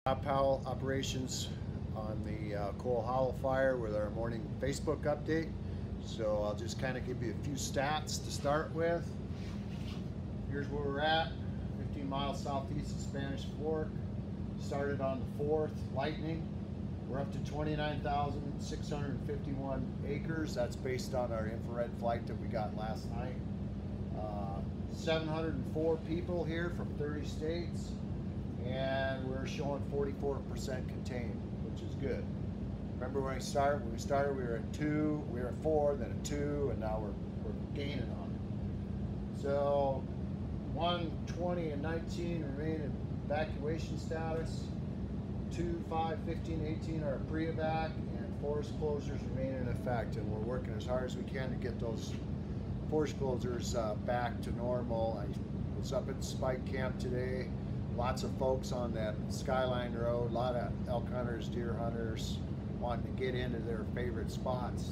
Rob Powell, operations on the Coal Hollow fire with our morning Facebook update. So I'll just kind of give you a few stats to start with. Here's where we're at, 15 miles southeast of Spanish Fork. Started on the 4th, lightning. We're up to 29,651 acres. That's based on our infrared flight that we got last night. 704 people here from 30 states. And we're showing 44% contained, which is good. Remember when we started we were at 2, we were at 4, then at 2, and now we're gaining on it. So 1, 20, and 19 remain in evacuation status. 2, 5, 15, 18 are pre-evac, and forest closures remain in effect. And we're working as hard as we can to get those forest closures back to normal. I was up at Spike Camp today. Lots of folks on that Skyline Road, a lot of elk hunters, deer hunters wanting to get into their favorite spots,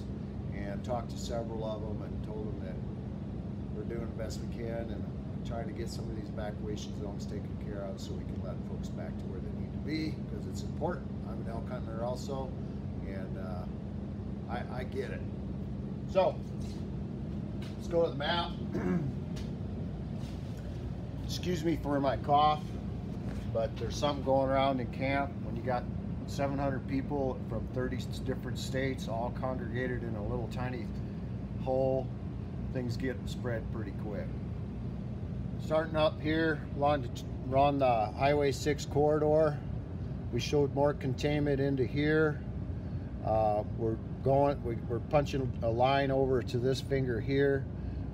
and talked to several of them and told them that we're doing the best we can and trying to get some of these evacuation zones taken care of so we can let folks back to where they need to be, because it's important. I'm an elk hunter also, and I get it. So let's go to the map. Excuse me for my cough, but there's something going around in camp when you got 700 people from 30 different states all congregated in a little tiny hole. Things get spread pretty quick. Starting up here along the Highway 6 corridor, we showed more containment into here. We're punching a line over to this finger here.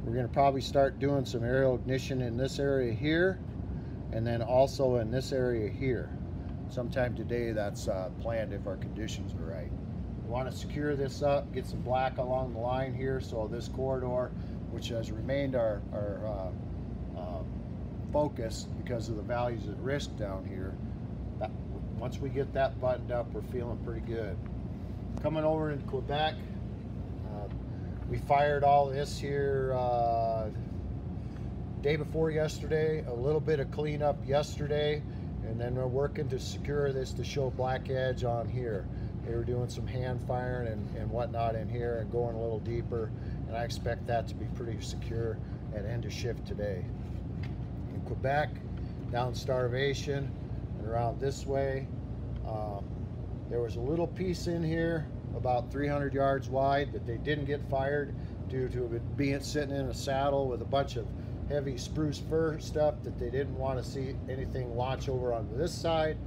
We're going to probably start doing some aerial ignition in this area here, and then also in this area here. Sometime today, that's planned if our conditions are right. We want to secure this up, get some black along the line here, so this corridor, which has remained our focus because of the values at risk down here, once we get that buttoned up, we're feeling pretty good. Coming over into Quebec, we fired all this here day before yesterday, a little bit of cleanup yesterday, and then we're working to secure this to show black edge on here. They were doing some hand firing and whatnot in here and going a little deeper, and I expect that to be pretty secure at end of shift today. In Quebec, down Starvation and around this way, there was a little piece in here about 300 yards wide that they didn't get fired due to it being sitting in a saddle with a bunch of heavy spruce fir stuff that they didn't want to see anything launch over on this side.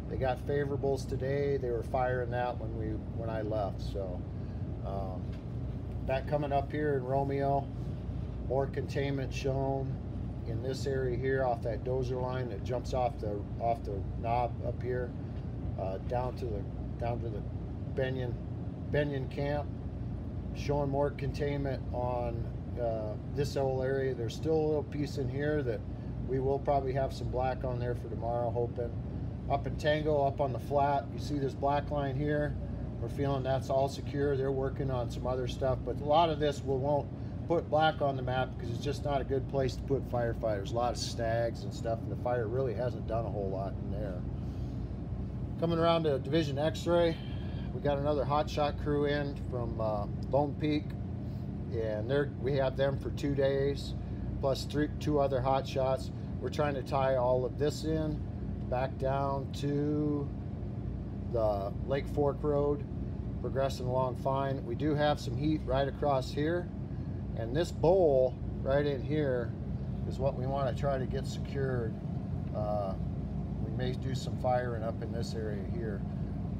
They got favorables today. They were firing that when I left. So that coming up here in Romeo, more containment shown in this area here off that dozer line that jumps off the knob up here down to the Benyon camp, showing more containment on this whole area. There's still a little piece in here that we will probably have some black on there for tomorrow, hoping. Up in Tango, up on the flat, you see this black line here. We're feeling that's all secure. They're working on some other stuff, but a lot of this we won't put black on the map because it's just not a good place to put firefighters. A lot of stags and stuff, and the fire really hasn't done a whole lot in there. Coming around to Division X-ray, we got another hotshot crew in from Lone Peak, and we have them for 2 days, plus two other hotshots. We're trying to tie all of this in back down to the Lake Fork Road, progressing along fine. We do have some heat right across here, and this bowl right in here is what we want to try to get secured. We may do some firing up in this area here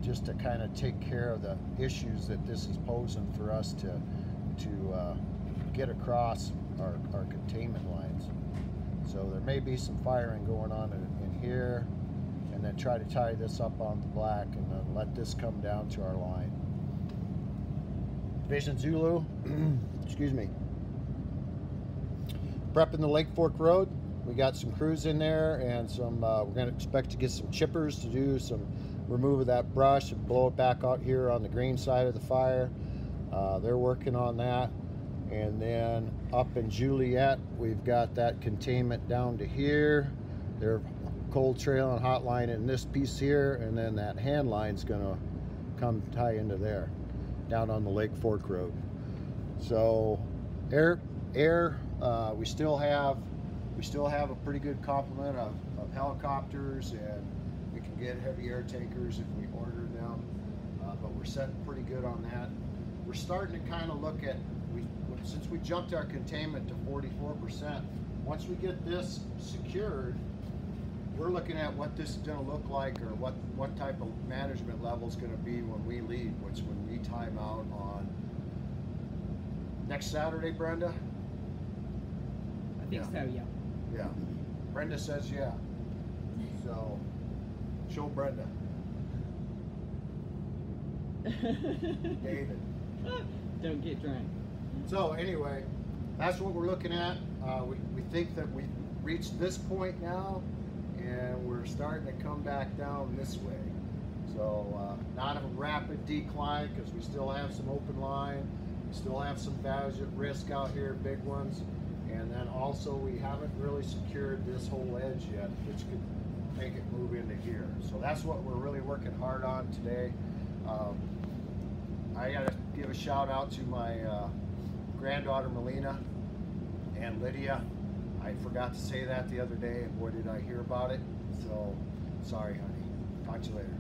just to kind of take care of the issues that this is posing for us to get across our containment lines. So there may be some firing going on in here, and then try to tie this up on the black and then let this come down to our line. Division Zulu, excuse me. Prepping the Lake Fork Road. We got some crews in there, and some we're going to expect to get some chippers to do some remove of that brush and blow it back out here on the green side of the fire. They're working on that. And then up in Juliet, we've got that containment down to here. They're cold trail and hot line in this piece here, and then that hand line's gonna come tie into there, down on the Lake Fork Road. So air, we still have a pretty good complement of helicopters, and we can get heavy air tankers if we order them, but we're setting pretty good on that. We're starting to kind of look at, since we jumped our containment to 44%, once we get this secured, we're looking at what this is going to look like, or what type of management level is going to be when we leave, which when we time out on next Saturday, Brenda? I think so, yeah. Yeah. Brenda says yeah. So, show Brenda. David. Don't get drunk. So anyway, that's what we're looking at. We think that we've reached this point now, and we're starting to come back down this way. So not a rapid decline, because we still have some open line, we still have some values at risk out here, big ones, and then also we haven't really secured this whole edge yet, which could make it move into here. So that's what we're really working hard on today. I gotta give a shout out to my granddaughter Melina and Lydia. I forgot to say that the other day, and boy did I hear about it. So sorry, honey. Talk to you later.